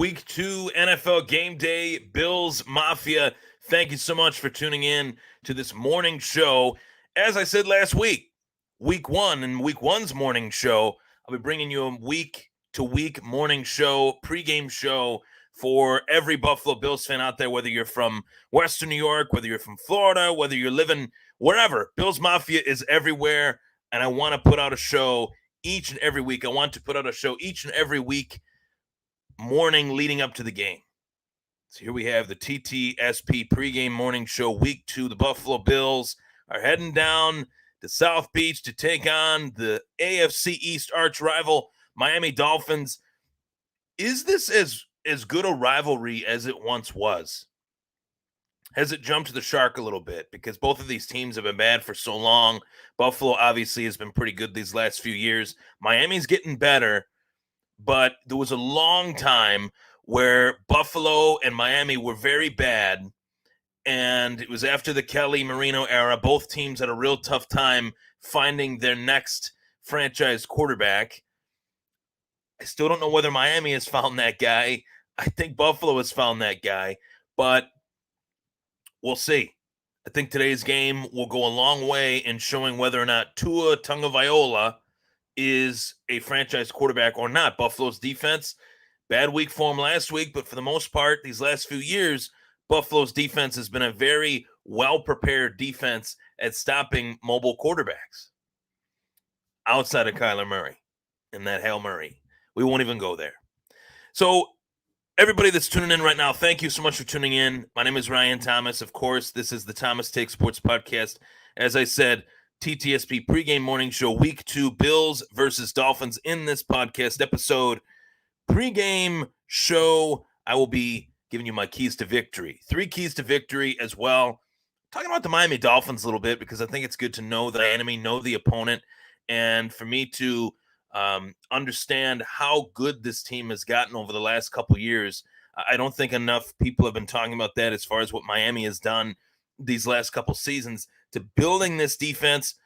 Week 2 NFL Game Day, Bills Mafia. Thank you so much for tuning in to this morning show. As I said last week, Week 1 and Week 1's morning show, I'll be bringing you a week-to-week morning show, pregame show for every Buffalo Bills fan out there, whether you're from Western New York, whether you're from Florida, whether you're living wherever. Bills Mafia is everywhere, and I want to put out a show each and every week. I want to put out a show each and every week morning leading up to the game. So here we have the TTSP pregame morning show, Week 2. The Buffalo Bills are heading down to South Beach to take on the AFC East arch rival, Miami Dolphins. Is this as good a rivalry as it once was? Has it jumped the shark a little bit? Because both of these teams have been bad for so long. Buffalo obviously has been pretty good these last few years. Miami's getting better, but there was a long time where Buffalo and Miami were very bad, and it was after the Kelly Marino era. Both teams had a real tough time finding their next franchise quarterback. I still don't know whether Miami has found that guy. I think Buffalo has found that guy, but we'll see. I think today's game will go a long way in showing whether or not Tua Tagovailoa is a franchise quarterback or not. Buffalo's defense, bad week for him last week, but for the most part, these last few years, Buffalo's defense has been a very well-prepared defense at stopping mobile quarterbacks outside of Kyler Murray and that Hail Murray. We won't even go there. So everybody that's tuning in right now, thank you so much for tuning in. My name is Ryan Thomas. Of course, this is the Thomas Take Sports Podcast. As I said, TTSP pregame morning show, Week 2, Bills versus Dolphins. In this podcast episode, pregame show, I will be giving you my keys to victory. 3 keys to victory as well. Talking about the Miami Dolphins a little bit because I think it's good to know the enemy, know the opponent, and for me to understand how good this team has gotten over the last couple years. I don't think enough people have been talking about that as far as what Miami has done these last couple seasons to building this defense,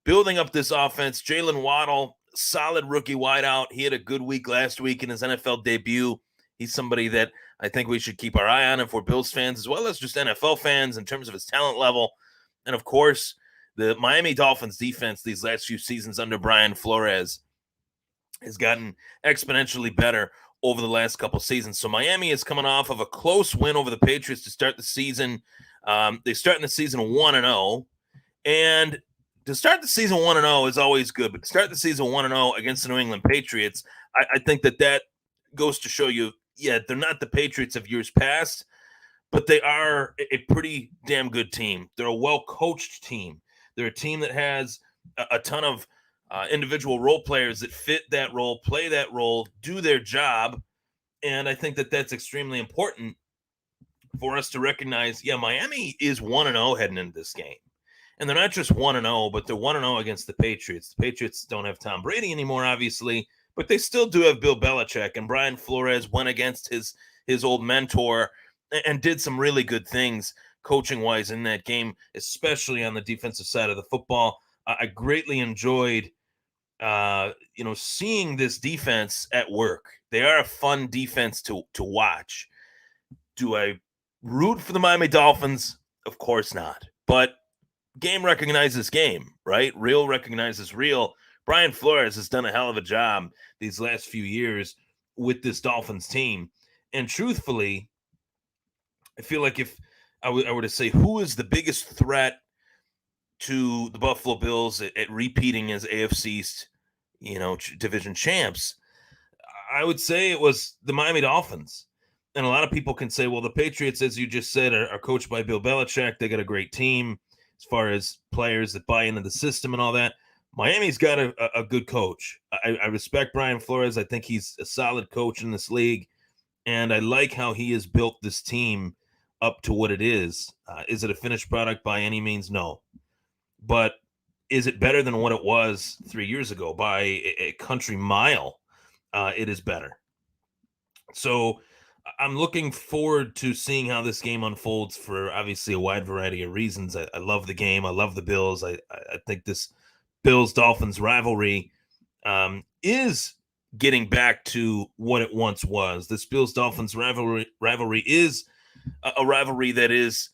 building up this offense. Jalen Waddle, solid rookie wideout. He had a good week last week in his NFL debut. He's somebody that I think we should keep our eye on if we're Bills fans, as well as just NFL fans in terms of his talent level. And of course, the Miami Dolphins defense these last few seasons under Brian Flores has gotten exponentially better over the last couple seasons. So Miami is coming off of a close win over the Patriots to start the season. They start in the season 1-0, and to start the season 1-0 is always good, but to start the season 1-0 against the New England Patriots, I think that goes to show you, yeah, they're not the Patriots of years past, but they are a pretty damn good team. They're a well-coached team. They're a team that has a ton of individual role players that fit that role, play that role, do their job. And I think that that's extremely important for us to recognize, yeah, Miami is 1-0 heading into this game. And they're not just 1-0, but they're 1-0 against the Patriots. The Patriots don't have Tom Brady anymore, obviously, but they still do have Bill Belichick. And Brian Flores went against his old mentor and did some really good things coaching-wise in that game, especially on the defensive side of the football. I greatly enjoyed seeing this defense at work. They are a fun defense to watch. Do I root for the Miami Dolphins? Of course not. But game recognizes game, right? Real recognizes real. Brian Flores has done a hell of a job these last few years with this Dolphins team. And truthfully, I feel like if I were to say who is the biggest threat to the Buffalo Bills at repeating as AFC East division champs, I would say it was the Miami Dolphins. And a lot of people can say, well, the Patriots, as you just said, are coached by Bill Belichick. They got a great team as far as players that buy into the system and all that. Miami's got a good coach. I respect Brian Flores. I think he's a solid coach in this league. And I like how he has built this team up to what it is. Is it a finished product by any means? No. But is it better than what it was 3 years ago? By a country mile, it is better. So I'm looking forward to seeing how this game unfolds for obviously a wide variety of reasons. I love the game. I love the Bills. I think this Bills-Dolphins rivalry is getting back to what it once was. This Bills-Dolphins rivalry is a rivalry that is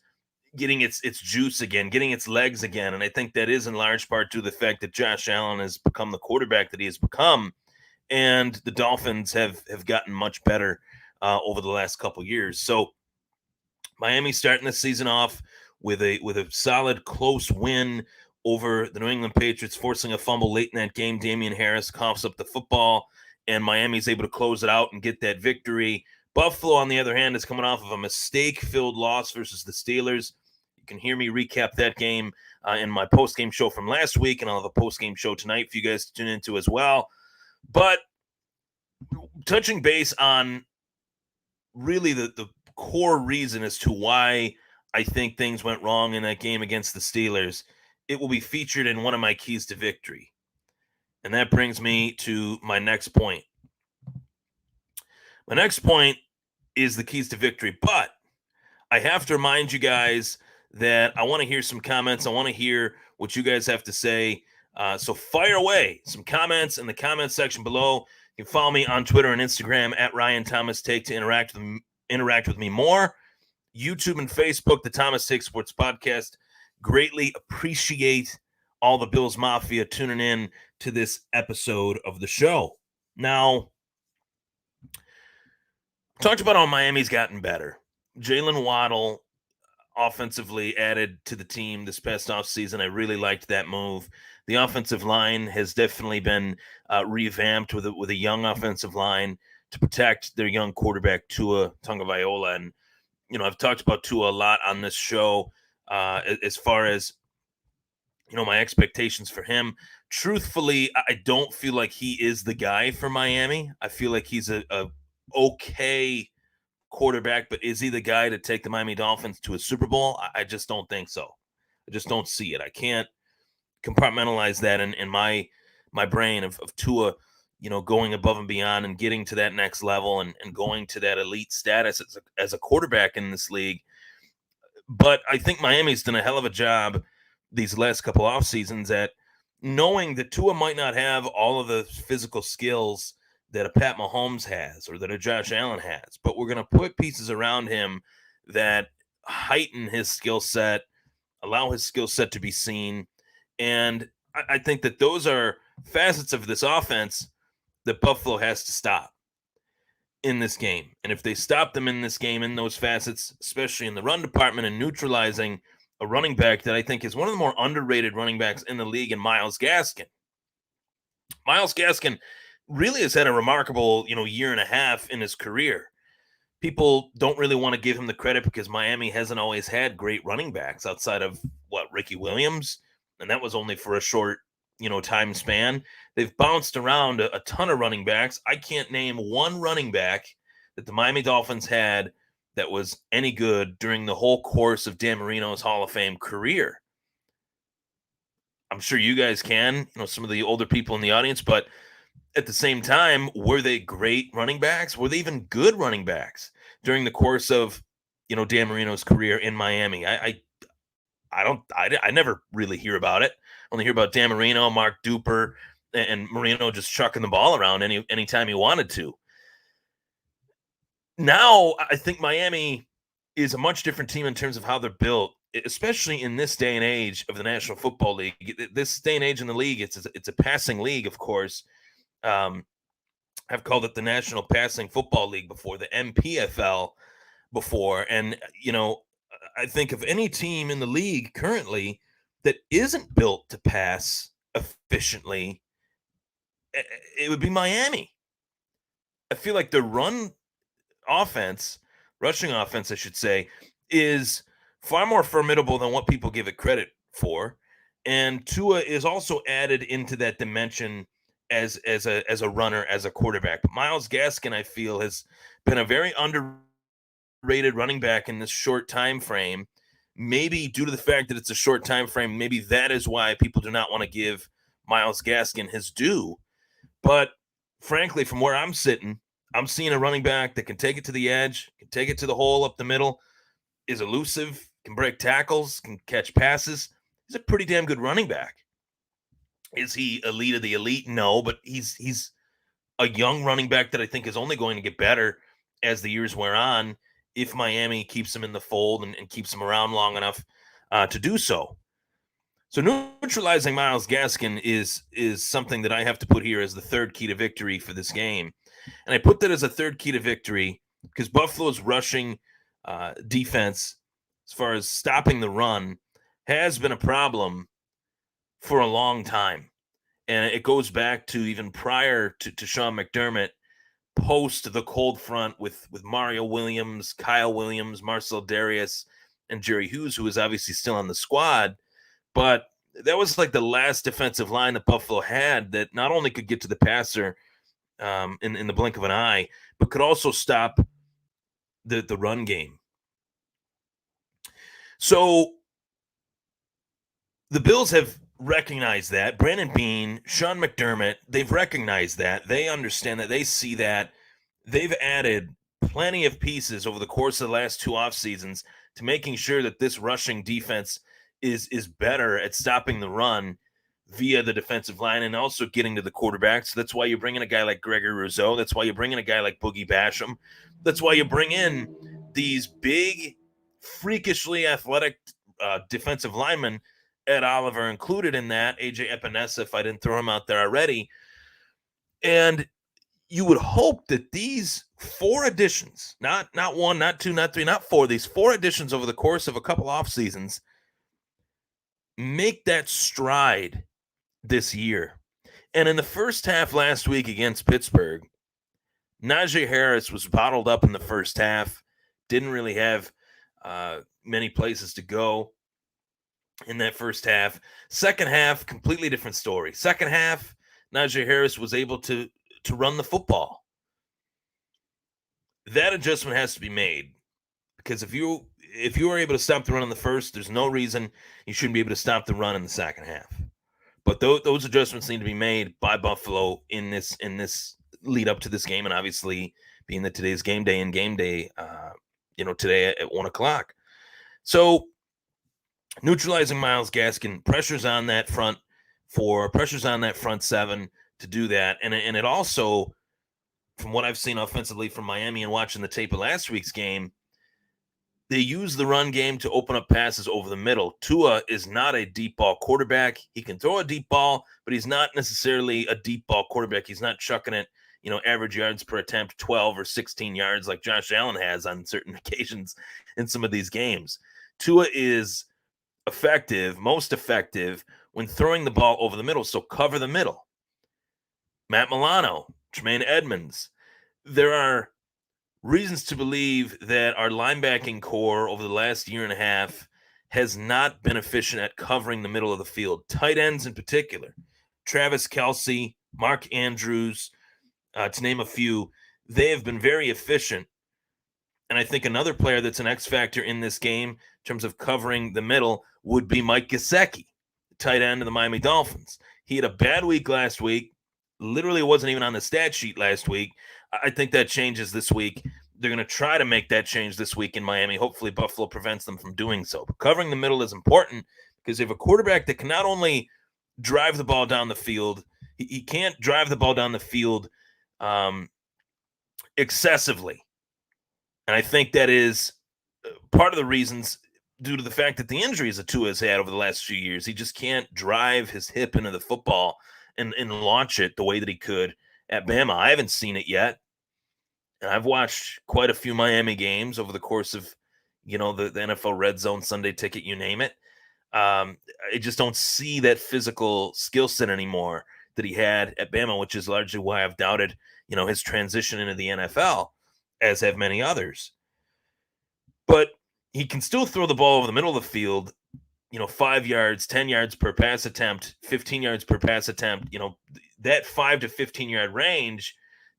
getting its juice again, getting its legs again. And I think that is in large part due to the fact that Josh Allen has become the quarterback that he has become, and the Dolphins have gotten much better over the last couple years. So Miami starting the season off with a solid close win over the New England Patriots, forcing a fumble late in that game. Damian Harris coughs up the football, and Miami's able to close it out and get that victory. Buffalo, on the other hand, is coming off of a mistake-filled loss versus the Steelers. You can hear me recap that game in my post-game show from last week, and I'll have a post-game show tonight for you guys to tune into as well. But touching base on really the core reason as to why I think things went wrong in that game against the Steelers, it will be featured in one of my keys to victory. And that brings me to my next point. My next point is the keys to victory, but I have to remind you guys that I want to hear some comments. I want to hear what you guys have to say. So fire away some comments in the comment section below. You can follow me on Twitter and Instagram at Ryan Thomas Take to interact with me more. YouTube and Facebook, the Thomas Take Sports Podcast. Greatly appreciate all the Bills Mafia tuning in to this episode of the show. Now, talked about how Miami's gotten better. Jalen Waddle offensively added to the team this past offseason. I really liked that move. The offensive line has definitely been revamped with a young offensive line to protect their young quarterback, Tua Tagovailoa. And, I've talked about Tua a lot on this show as far as, my expectations for him. Truthfully, I don't feel like he is the guy for Miami. I feel like he's a okay quarterback, but is he the guy to take the Miami Dolphins to a Super Bowl? I just don't think so. I just don't see it. I can't compartmentalize that in my brain of Tua, going above and beyond and getting to that next level and going to that elite status as a quarterback in this league. But I think Miami's done a hell of a job these last couple off seasons at knowing that Tua might not have all of the physical skills that a Pat Mahomes has or that a Josh Allen has, but we're going to put pieces around him that heighten his skill set, allow his skill set to be seen. And I think that those are facets of this offense that Buffalo has to stop in this game. And if they stop them in this game in those facets, especially in the run department and neutralizing a running back that I think is one of the more underrated running backs in the league in Myles Gaskin. Myles Gaskin really has had a remarkable, year and a half in his career. People don't really want to give him the credit because Miami hasn't always had great running backs outside of Ricky Williams, and that was only for a short, time span. They've bounced around a ton of running backs. I can't name one running back that the Miami Dolphins had that was any good during the whole course of Dan Marino's Hall of Fame career. I'm sure you guys can, some of the older people in the audience, but at the same time, were they great running backs? Were they even good running backs during the course of, Dan Marino's career in Miami? I never really hear about it. I only hear about Dan Marino, Mark Duper, and Marino just chucking the ball around anytime he wanted to. Now, I think Miami is a much different team in terms of how they're built, especially in this day and age of the National Football League. This day and age in the league, it's a passing league, of course. I've called it the National Passing Football League before, the NPFL before. And, I think of any team in the league currently that isn't built to pass efficiently, it would be Miami. I feel like the rushing offense, I should say, is far more formidable than what people give it credit for. And Tua is also added into that dimension as a runner, as a quarterback. But Myles Gaskin, I feel, has been a very underrated running back in this short time frame. Maybe due to the fact that it's a short time frame, maybe that is why people do not want to give Myles Gaskin his due. But frankly, from where I'm sitting, I'm seeing a running back that can take it to the edge, can take it to the hole up the middle, is elusive, can break tackles, can catch passes. He's a pretty damn good running back. Is he elite of the elite? No, but he's a young running back that I think is only going to get better as the years wear on if Miami keeps him in the fold and keeps him around long enough to do so. So neutralizing Myles Gaskin is something that I have to put here as the third key to victory for this game. And I put that as a third key to victory because Buffalo's rushing defense, as far as stopping the run, has been a problem for a long time. And it goes back to even prior to Sean McDermott, post the cold front with Mario Williams, Kyle Williams, Marcel Darius, and Jerry Hughes, who is obviously still on the squad. But that was like the last defensive line that Buffalo had that not only could get to the passer in the blink of an eye, but could also stop the run game. So the Bills have recognized that. Brandon Beane, Sean McDermott, they've recognized that. They understand that. They see that. They've added plenty of pieces over the course of the last two off seasons to making sure that this rushing defense is better at stopping the run via the defensive line and also getting to the quarterback. So that's why you bring in a guy like Gregory Rousseau. That's why you bring in a guy like Boogie Basham. That's why you bring in these big, freakishly athletic defensive linemen. Ed Oliver included in that, AJ Epinesa, if I didn't throw him out there already. And you would hope that these four additions, not one, not two, not three, not four, these four additions over the course of a couple off seasons make that stride this year. And in the first half last week against Pittsburgh, Najee Harris was bottled up in the first half, didn't really have many places to go in that first half. Second half, completely different story. Second half, Najee Harris was able to run the football. That adjustment has to be made because if you were able to stop the run in the first, there's no reason you shouldn't be able to stop the run in the second half. But those adjustments need to be made by Buffalo in this lead up to this game, and obviously being that today's game day today at 1:00. So neutralizing Myles Gaskin, pressures on that front seven to do that, and it also, from what I've seen offensively from Miami and watching the tape of last week's game, they use the run game to open up passes over the middle. Tua is not a deep ball quarterback. He can throw a deep ball, but he's not necessarily a deep ball quarterback. He's not chucking it, average yards per attempt, 12 or 16 yards like Josh Allen has on certain occasions in some of these games. Tua is most effective when throwing the ball over the middle. So cover the middle. Matt Milano, Tremaine Edmonds. There are reasons to believe that our linebacking core over the last year and a half has not been efficient at covering the middle of the field. Tight ends in particular. Travis Kelce, Mark Andrews, to name a few, they have been very efficient. And I think another player that's an X factor in this game in terms of covering the middle would be Mike Gesicki, tight end of the Miami Dolphins. He had a bad week last week. Literally wasn't even on the stat sheet last week. I think that changes this week. They're going to try to make that change this week in Miami. Hopefully Buffalo prevents them from doing so. But covering the middle is important because you have a quarterback that can not only drive the ball down the field, he can't drive the ball down the field excessively. And I think that is part of the reasons due to the fact that the injuries that Tua has had over the last few years. He just can't drive his hip into the football and launch it the way that he could at Bama. I haven't seen it yet. And I've watched quite a few Miami games over the course of, the NFL Red Zone, Sunday Ticket, you name it. I just don't see that physical skill set anymore that he had at Bama, which is largely why I've doubted, his transition into the NFL, as have many others. But he can still throw the ball over the middle of the field, 5 yards, 10 yards per pass attempt, 15 yards per pass attempt, that 5 to 15-yard range,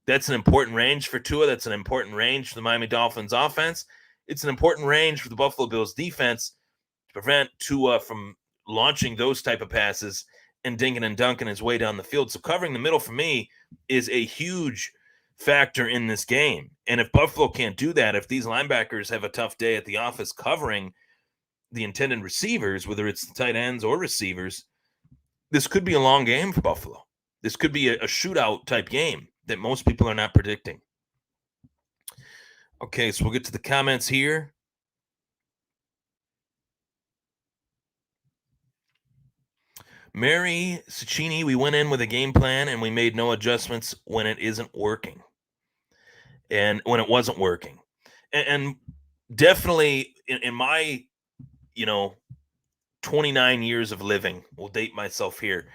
that's an important range for Tua. That's an important range for the Miami Dolphins offense. It's an important range for the Buffalo Bills defense to prevent Tua from launching those type of passes and dinking and dunking his way down the field. So covering the middle for me is a huge factor in this game. And if Buffalo can't do that, if these linebackers have a tough day at the office covering the intended receivers, whether it's the tight ends or receivers, this could be a long game for Buffalo. This could be a shootout type game that most people are not predicting. Okay, so we'll get to the comments here. Mary Cicchini, we went in with a game plan and we made no adjustments when it isn't working. And when it wasn't working. And definitely in my, 29 years of living, will date myself here.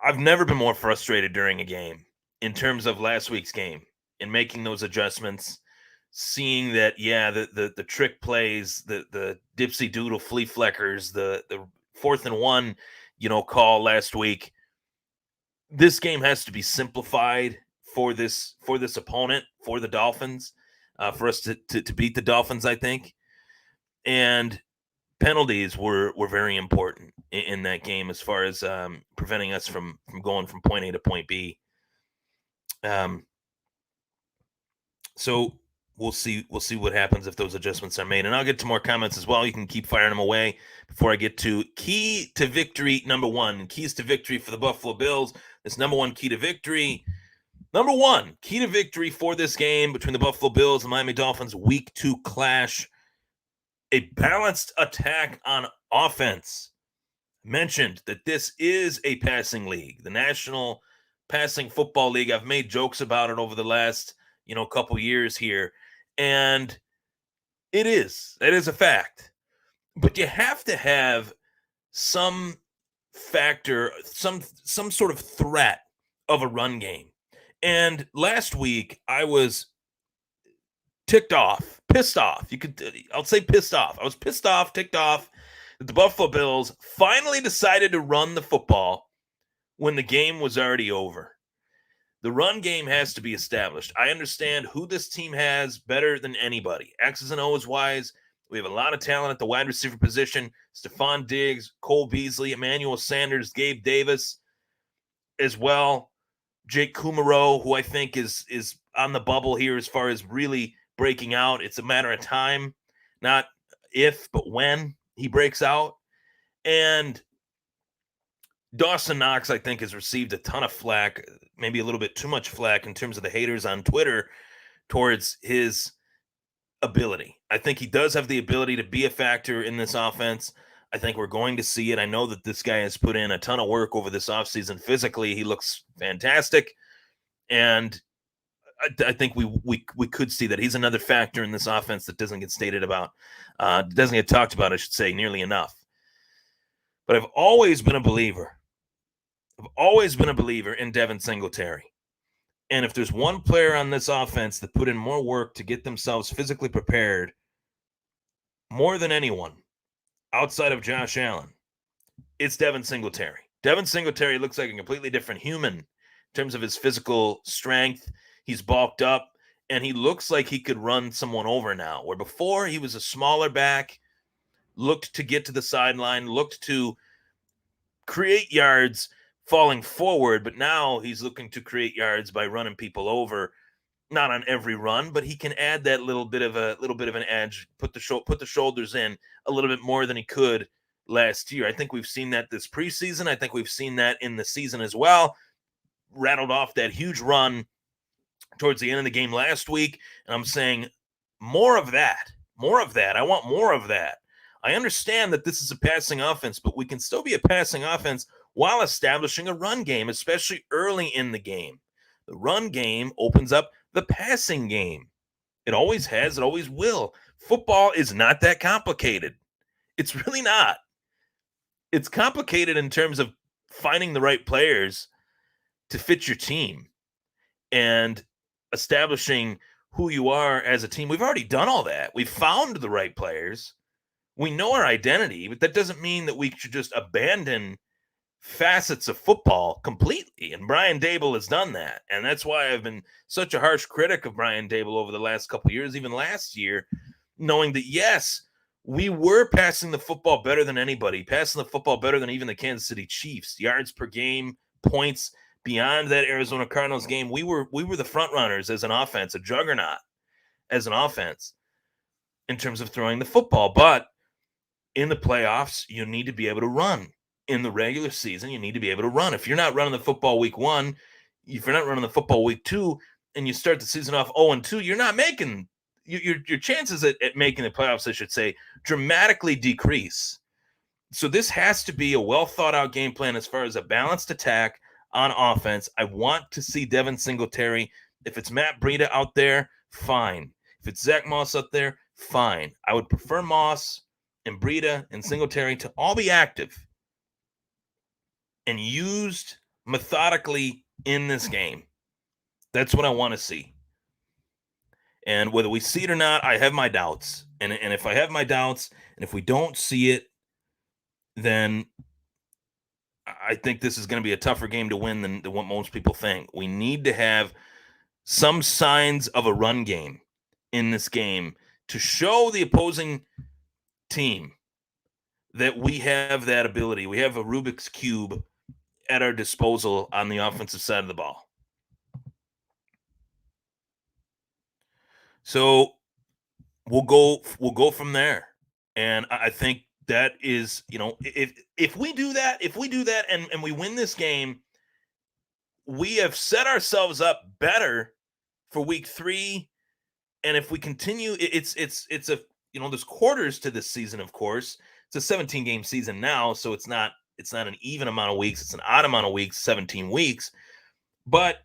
I've never been more frustrated during a game in terms of last week's game and making those adjustments, seeing that, the trick plays, the dipsy doodle flea fleckers, the 4th and 1, call last week. This game has to be simplified for this opponent, for the Dolphins, for us to beat the Dolphins, I think. And penalties were very important in that game as far as preventing us from going from point A to point B. So we'll see what happens if those adjustments are made, and I'll get to more comments as well. You can keep firing them away before I get to key to victory number 1. Keys to victory for the Buffalo Bills. This number 1 key to victory. Number 1 key to victory for this game between the Buffalo Bills and Miami Dolphins week 2 clash. A balanced attack on offense. Mentioned that this is a passing league, the National Passing Football League. I've made jokes about it over the last, couple years here, and it is a fact. But you have to have some factor, some sort of threat of a run game. And last week I was pissed off. I'll say pissed off. I was pissed off, ticked off that the Buffalo Bills finally decided to run the football when the game was already over. The run game has to be established. I understand who this team has better than anybody. X's and O's wise, we have a lot of talent at the wide receiver position. Stephon Diggs, Cole Beasley, Emmanuel Sanders, Gabe Davis as well. Jake Kumaro, who I think is on the bubble here as far as really breaking out. It's a matter of time, not if, but when he breaks out. And Dawson Knox, I think, has received a ton of flack, maybe a little bit too much flack in terms of the haters on Twitter towards his ability. I think he does have the ability to be a factor in this offense. I think we're going to see it. I know that this guy has put in a ton of work over this offseason. Physically, he looks fantastic. And I think we could see that he's another factor in this offense that doesn't get stated about, doesn't get talked about, I should say, nearly enough. But I've always been a believer. In Devin Singletary. And if there's one player on this offense that put in more work to get themselves physically prepared, more than anyone outside of Josh Allen, it's Devin Singletary. Devin Singletary looks like a completely different human in terms of his physical strength. He's bulked up, and he looks like he could run someone over now, where before he was a smaller back, looked to get to the sideline, looked to create yards falling forward, but now he's looking to create yards by running people over. Not on every run, but he can add that little bit of an edge, put the shoulders in a little bit more than he could last year. I think we've seen that this preseason. I think we've seen that in the season as well. Rattled off that huge run towards the end of the game last week, and I'm saying more of that. I want more of that. I understand that this is a passing offense, but we can still be a passing offense while establishing a run game, especially early in the game. The run game opens up the passing game. It always has, it always will. Football is not that complicated. It's really not. It's complicated in terms of finding the right players to fit your team and establishing who you are as a team. We've already done all that. We've found the right players. We know our identity, but that doesn't mean that we should just abandon facets of football completely. And Brian Daboll has done that. And that's why I've been such a harsh critic of Brian Daboll over the last couple of years, even last year, knowing that, yes, we were passing the football better than anybody, passing the football better than even the Kansas City Chiefs. Yards per game, points beyond that Arizona Cardinals game. We were the front runners as an offense, a juggernaut as an offense in terms of throwing the football. But in the playoffs, you need to be able to run. In the regular season, you need to be able to run. If you're not running the football week one, if you're not running the football week 2 and you start the season off 0-2, you're not making your chances at making the playoffs, I should say, dramatically decrease. So this has to be a well thought out game plan as far as a balanced attack on offense. I want to see Devin Singletary. If it's Matt Breida out there, fine. If it's Zach Moss out there, fine. I would prefer Moss and Breida and Singletary to all be active and used methodically in this game. That's what I want to see. And whether we see it or not, I have my doubts. And if I have my doubts, and if we don't see it, then I think this is going to be a tougher game to win than what most people think. We need to have some signs of a run game in this game to show the opposing team that we have that ability. We have a Rubik's Cube at our disposal on the offensive side of the ball. So we'll go from there. And I think that is, if we do that and we win this game, we have set ourselves up better for week 3. And if we continue, it's a, there's quarters to this season, of course. It's a 17-game season now, so it's not an even amount of weeks, it's an odd amount of weeks, 17 weeks. But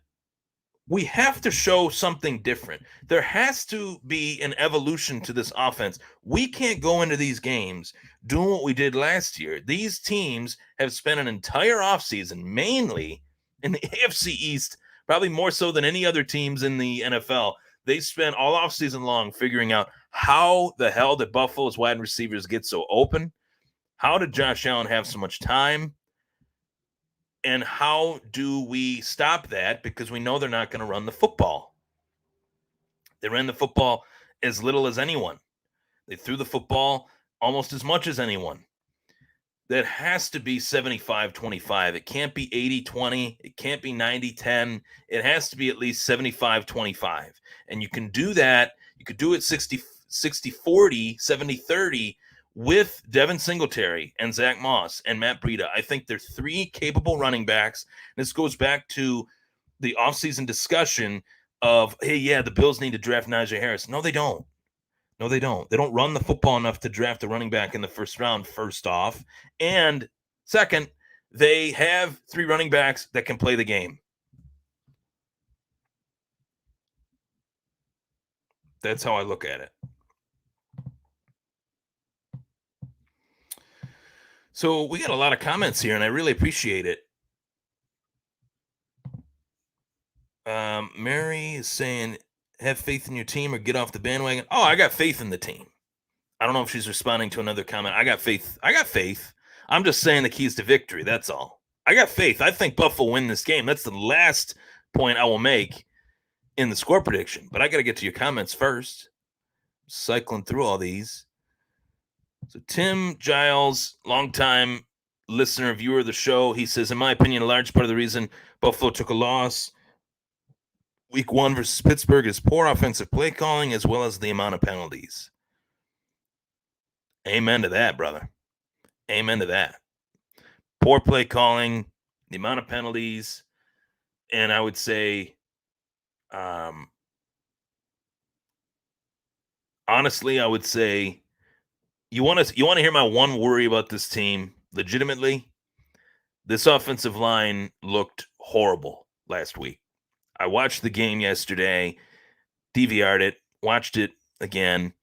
we have to show something different. There has to be an evolution to this offense. We can't go into these games doing what we did last year. These teams have spent an entire offseason, mainly in the AFC East, probably more so than any other teams in the NFL. They spent all offseason long figuring out how the hell did Buffalo's wide receivers get so open? How did Josh Allen have so much time? And how do we stop that? Because we know they're not going to run the football. They ran the football as little as anyone. They threw the football almost as much as anyone. That has to be 75-25. It can't be 80-20. It can't be 90-10. It has to be at least 75-25. And you can do that. You could do it 60-40, 70-30 with Devin Singletary and Zach Moss and Matt Breida. I think they're 3 capable running backs. This goes back to the offseason discussion of, hey, yeah, the Bills need to draft Najee Harris. No, they don't. No, they don't. They don't run the football enough to draft a running back in the first round, first off. And second, they have 3 running backs that can play the game. That's how I look at it. So we got a lot of comments here, and I really appreciate it. Mary is saying, have faith in your team or get off the bandwagon. Oh, I got faith in the team. I don't know if she's responding to another comment. I got faith. I'm just saying the keys to victory. That's all. I got faith. I think Buffalo win this game. That's the last point I will make in the score prediction. But I got to get to your comments first. Cycling through all these. So Tim Giles, longtime listener, viewer of the show, he says, in my opinion, a large part of the reason Buffalo took a loss week 1 versus Pittsburgh is poor offensive play calling as well as the amount of penalties. Amen to that, brother. Amen to that. Poor play calling, the amount of penalties, and I would say, honestly, I would say, you want to hear my one worry about this team? Legitimately, this offensive line looked horrible last week. I watched the game yesterday, DVR'd it, watched it again,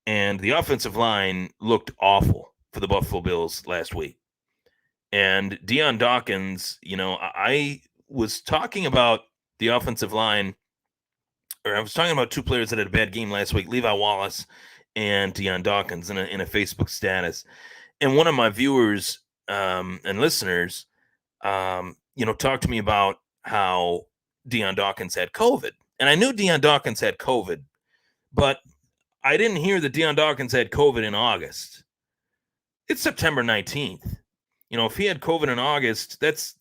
and the offensive line looked awful for the Buffalo Bills last week. And Deion Dawkins, I was talking about the offensive line, or I was talking about 2 players that had a bad game last week, Levi Wallace and Deion Dawkins in a Facebook status. And one of my viewers and listeners, talked to me about how Deion Dawkins had COVID. And I knew Deion Dawkins had COVID, but I didn't hear that Deion Dawkins had COVID in August. It's September 19th. If he had COVID in August, that's,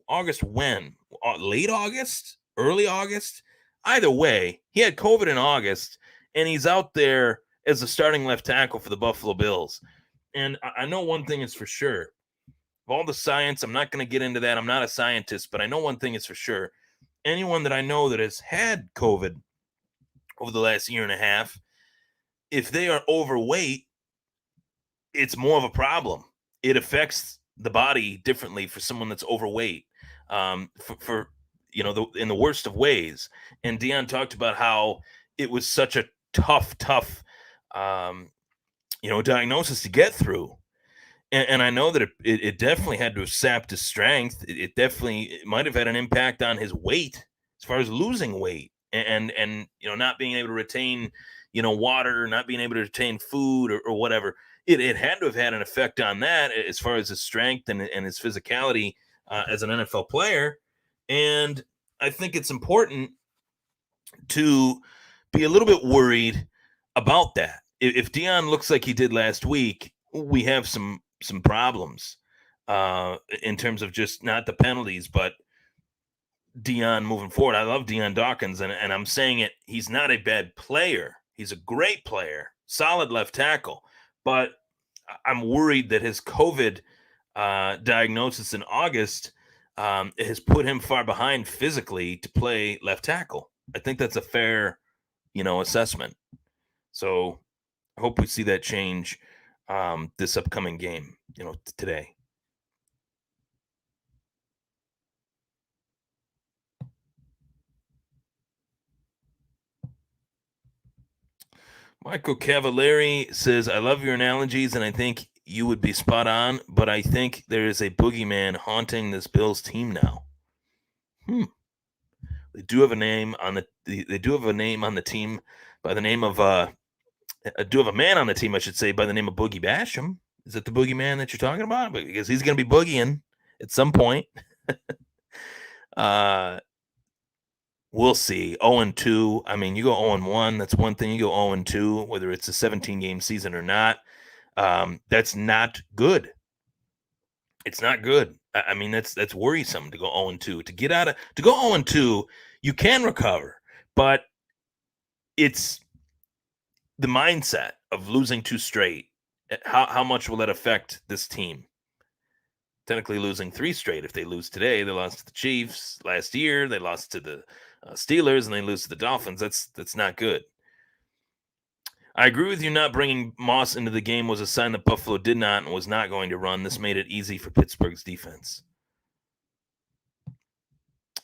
August when? Late August? Early August? Either way, he had COVID in August, and he's out there as the starting left tackle for the Buffalo Bills. And I know one thing is for sure. Of all the science, I'm not going to get into that. I'm not a scientist, but I know one thing is for sure. anyone that I know that has had COVID over the last year and a half, if they are overweight, it's more of a problem. It affects the body differently for someone that's overweight, for in the worst of ways. And Dion talked about how it was such a tough um, diagnosis to get through. And I know that it definitely had to have sapped his strength. It definitely it might have had an impact on his weight as far as losing weight and not being able to retain water, not being able to retain food or whatever. It had to have had an effect on that as far as his strength and his physicality as an NFL player. And I think it's important to be a little bit worried about that. If Dion looks like he did last week, we have some problems in terms of just not the penalties, but Dion moving forward. I love Dion Dawkins, and I'm saying it. He's not a bad player. He's a great player, solid left tackle. But I'm worried that his COVID diagnosis in August has put him far behind physically to play left tackle. I think that's a fair, assessment. So I hope we see that change this upcoming game, today. Michael Cavallari says, I love your analogies, and I think you would be spot on, but I think there is a boogeyman haunting this Bills team now. They do have a name on the team by the name of do have a man on the team, I should say, by the name of Boogie Basham. Is it the boogeyman that you're talking about? Because he's going to be boogieing at some point. We'll see. 0-2. I mean, you go 0-1. That's one thing. You go 0-2, whether it's a 17-game season or not. That's not good. It's not good. I mean, that's worrisome to go 0-2. To go 0-2, you can recover, but it's the mindset of losing two straight. How much will that affect this team? Technically losing three straight. If they lose today, they lost to the Chiefs last year. They lost to the Steelers, and they lose to the Dolphins. That's not good. I agree with you. Not bringing Moss into the game was a sign that Buffalo did not and was not going to run. This made it easy for Pittsburgh's defense.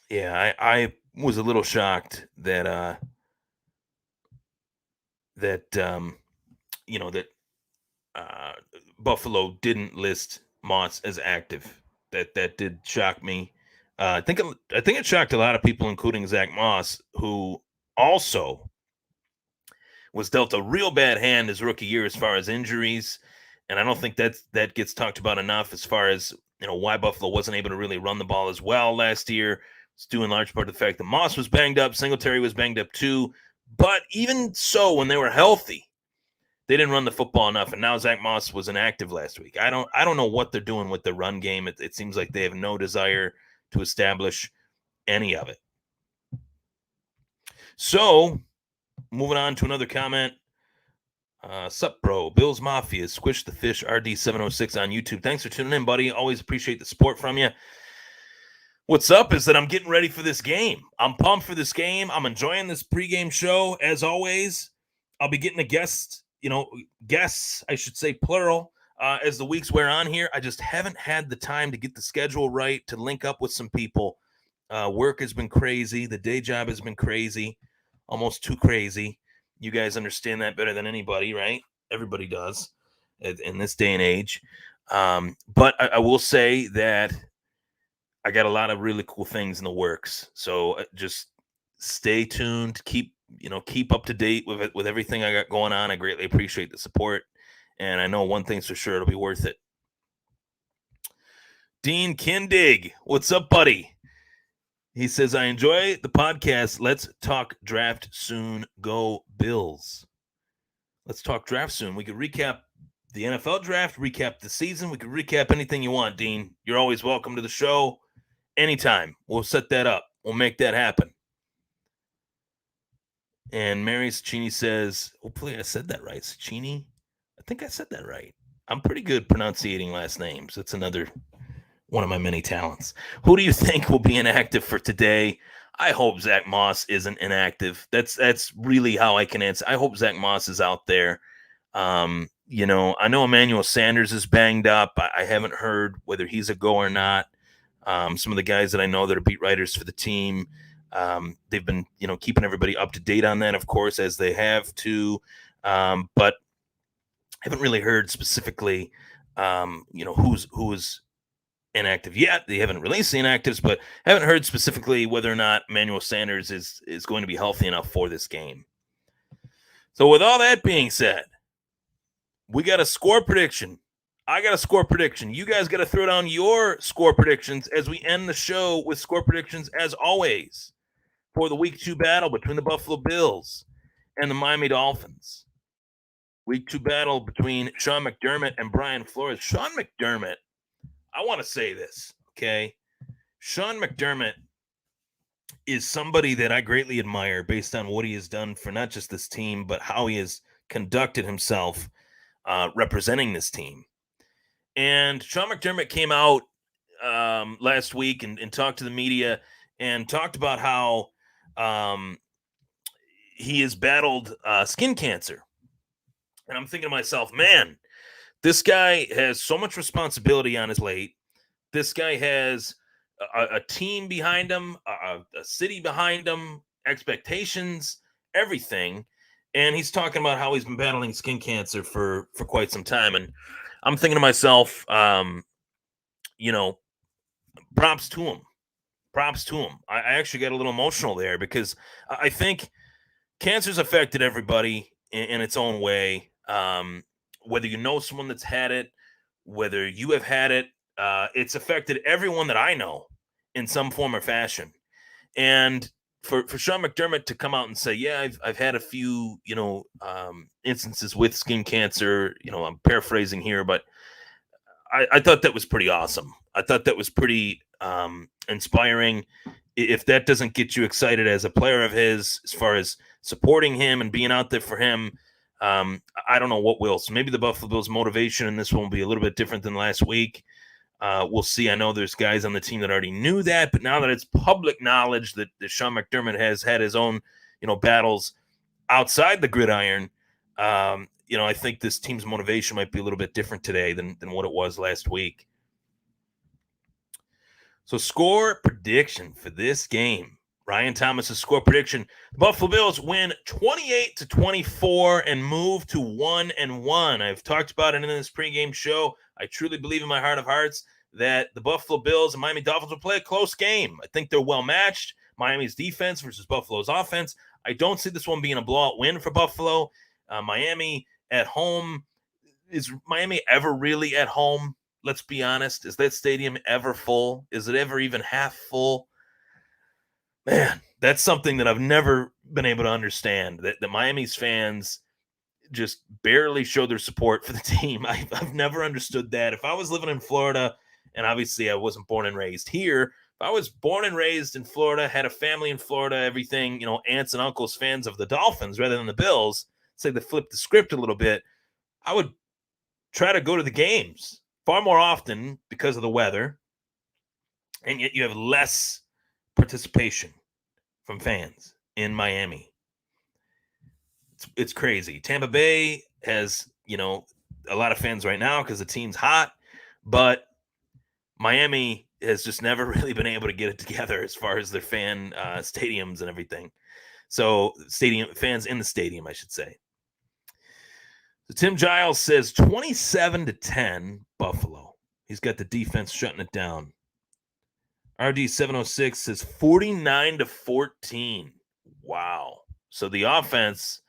Yeah, I was a little shocked that Buffalo didn't list Moss as active. That did shock me. I think it shocked a lot of people, including Zach Moss, who also was dealt a real bad hand his rookie year as far as injuries, and I don't think that gets talked about enough as far as why Buffalo wasn't able to really run the ball as well last year. It's due in large part to the fact that Moss was banged up, Singletary was banged up too. But even so, when they were healthy, they didn't run the football enough, and now Zach Moss was inactive last week. I don't know what they're doing with the run game. It seems like they have no desire to establish any of it. So, moving on to another comment. Sup, bro? Bills Mafia, Squish the Fish, RD706 on YouTube. Thanks for tuning in, buddy. Always appreciate the support from you. What's up is that I'm getting ready for this game. I'm pumped for this game. I'm enjoying this pregame show, as always. I'll be getting a guests, I should say, plural, as the weeks wear on here. I just haven't had the time to get the schedule right, to link up with some people. Work has been crazy. The day job has been crazy, almost too crazy. You guys understand that better than anybody, right? Everybody does in this day and age. But I will say that I got a lot of really cool things in the works. So just stay tuned. Keep up to date with everything I got going on. I greatly appreciate the support. And I know one thing's for sure, it'll be worth it. Dean Kindig, what's up, buddy? He says, I enjoy the podcast. Let's talk draft soon. Go Bills. Let's talk draft soon. We could recap the NFL draft, recap the season. We could recap anything you want, Dean. You're always welcome to the show. Anytime. We'll set that up. We'll make that happen. And Mary Cicchini says, hopefully I said that right. Cicchini? I think I said that right. I'm pretty good pronouncing last names. That's another one of my many talents. Who do you think will be inactive for today? I hope Zach Moss isn't inactive. That's really how I can answer. I hope Zach Moss is out there. I know Emmanuel Sanders is banged up. I haven't heard whether he's a go or not. Some of the guys that I know that are beat writers for the team, they've been, keeping everybody up to date on that, of course, as they have to. But I haven't really heard specifically, who's inactive yet. They haven't released the inactives, but haven't heard specifically whether or not Emmanuel Sanders is going to be healthy enough for this game. So with all that being said, we got a score prediction. I got a score prediction. You guys got to throw down your score predictions as we end the show with score predictions, as always, for the Week 2 battle between the Buffalo Bills and the Miami Dolphins. Week 2 battle between Sean McDermott and Brian Flores. Sean McDermott, I want to say this, okay? Sean McDermott is somebody that I greatly admire based on what he has done for not just this team, but how he has conducted himself representing this team. And Sean McDermott came out last week and talked to the media and talked about how he has battled skin cancer. And I'm thinking to myself, man, this guy has so much responsibility on his plate. This guy has a team behind him, a city behind him, expectations, everything. And he's talking about how he's been battling skin cancer for quite some time. And I'm thinking to myself, props to him. Props to him. I actually got a little emotional there because I think cancer's affected everybody in its own way. Whether you know someone that's had it, whether you have had it, it's affected everyone that I know in some form or fashion. And for Sean McDermott to come out and say, yeah, I've had a few, instances with skin cancer, I'm paraphrasing here, but I thought that was pretty awesome. I thought that was pretty inspiring. If that doesn't get you excited as a player of his, as far as supporting him and being out there for him, I don't know what will. So maybe the Buffalo Bills' motivation in this one will be a little bit different than last week. We'll see. I know there's guys on the team that already knew that, but now that it's public knowledge that Sean McDermott has had his own, battles outside the gridiron, I think this team's motivation might be a little bit different today than what it was last week. So score prediction for this game. Ryan Thomas's score prediction. The Buffalo Bills win 28-24 and move to 1-1. I've talked about it in this pregame show. I truly believe in my heart of hearts that the Buffalo Bills and Miami Dolphins will play a close game. I think they're well matched. Miami's defense versus Buffalo's offense. I don't see this one being a blowout win for Buffalo. Miami at home. Is Miami ever really at home? Let's be honest. Is that stadium ever full? Is it ever even half full? Man, that's something that I've never been able to understand, that the Miami's fans just barely show their support for the team. I've never understood that. If I was living in Florida, and obviously I wasn't born and raised here, if I was born and raised in Florida, had a family in Florida, everything, aunts and uncles fans of the Dolphins rather than the Bills, say they flipped the script a little bit, I would try to go to the games far more often because of the weather, and yet you have less participation from fans in Miami. It's crazy. Tampa Bay has, a lot of fans right now because the team's hot, but Miami has just never really been able to get it together as far as their fan stadiums and everything. So stadium fans in the stadium, I should say. So Tim Giles says 27-10 Buffalo. He's got the defense shutting it down. RD706 says 49-14. Wow. So the offense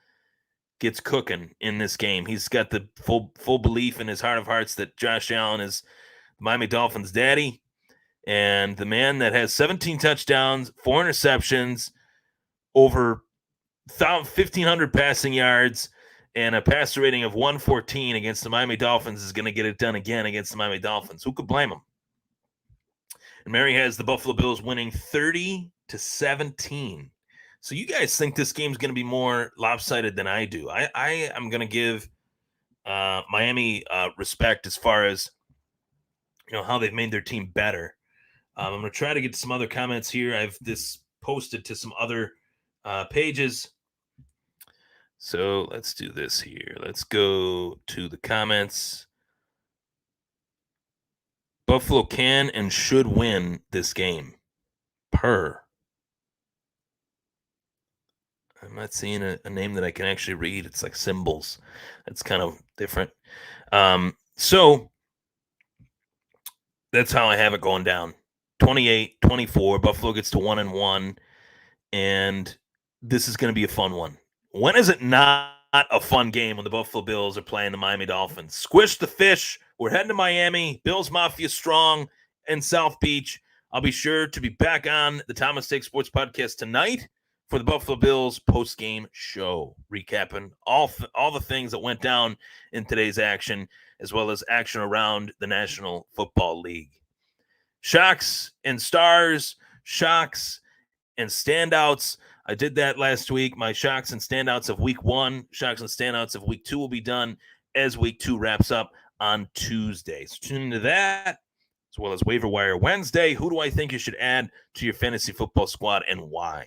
gets cooking in this game. He's got the full belief in his heart of hearts that Josh Allen is Miami Dolphins daddy, and the man that has 17 touchdowns, 4 interceptions, over 1,500 passing yards, and a passer rating of 114 against the Miami Dolphins is going to get it done again against the Miami Dolphins. Who could blame him? And Mary has the Buffalo Bills winning 30-17. So you guys think this game's going to be more lopsided than I do. I am going to give Miami respect as far as how they've made their team better. I'm going to try to get some other comments here. I have this posted to some other pages. So let's do this here. Let's go to the comments. Buffalo can and should win this game. I'm not seeing a name that I can actually read. It's like symbols. It's kind of different. So that's how I have it going down. 28-24. Buffalo gets to 1-1. And this is going to be a fun one. When is it not a fun game when the Buffalo Bills are playing the Miami Dolphins? Squish the fish. We're heading to Miami. Bills Mafia strong in South Beach. I'll be sure to be back on the Thomas Take Sports Podcast tonight for the Buffalo Bills post-game show, recapping all the things that went down in today's action, as well as action around the National Football League. Shocks and stars, shocks and standouts. I did that last week. My shocks and standouts of week 1, shocks and standouts of week 2 will be done as week 2 wraps up on Tuesday. So tune into that, as well as Waiver Wire Wednesday. Who do I think you should add to your fantasy football squad and why?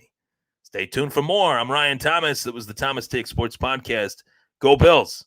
Stay tuned for more. I'm Ryan Thomas. That was the Thomas Take Sports Podcast. Go Bills.